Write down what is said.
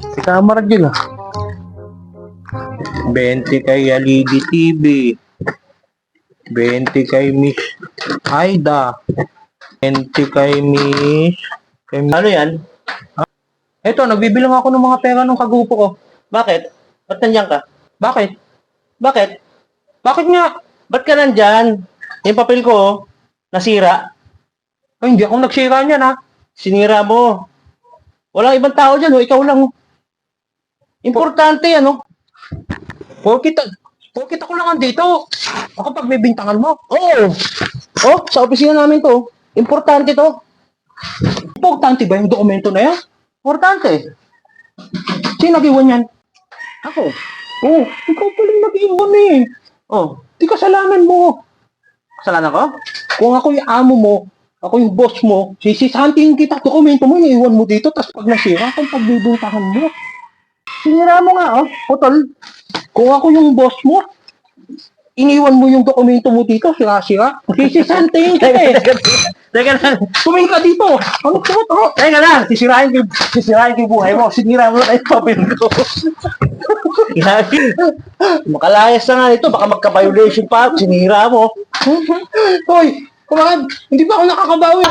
Si Kamaragil ah. 20 kay Aligi TV. 20 kay Miss Aida. 20 kay Miss... Ano yan? Eto, nagbibilang ako ng mga pera ng kagupo ko. Bakit? Ba't nandiyan ka? Bakit? Bakit? Bakit nga? Ba't ka nandyan? Yung papel ko, oh, nasira. Ay, hindi ako nagsira niyan ha. Sinira mo. Walang ibang tao dyan, oh. Ikaw lang. Oh. Importante, ano? Porkit ako lang andito. Ako pag may bintangan mo. Oo. Oh, sa opisina namin to. Importante to. Importante ba yung dokumento na yan? Importante. Sino nag-iwan yan? Ako. Oh, ikaw palang nag-iwan eh. Oh, Di kasalanan mo. kasalanan ko? Kung ako yung amo mo, ako yung boss mo, sisisantingin kita, dokumento mo, iniiwan mo dito, tapos pag nasira, kung pagbibintangan mo. Sinira mo nga, oh. Putol. Kung ako yung boss mo, iniwan mo yung dokumento mo dito, sira-sira, sisisantingin kita eh. Teka lang. Tumingin ka dito. Ano to? Oh, Teka lang. Sisirain ko yung buhay mo. Sinira mo na yung papel ko. Grabe. Makalayas na nga nito. Baka magka-violation pa. Sinira mo. Hoy, kumakad, hindi ba ako nakakabawi?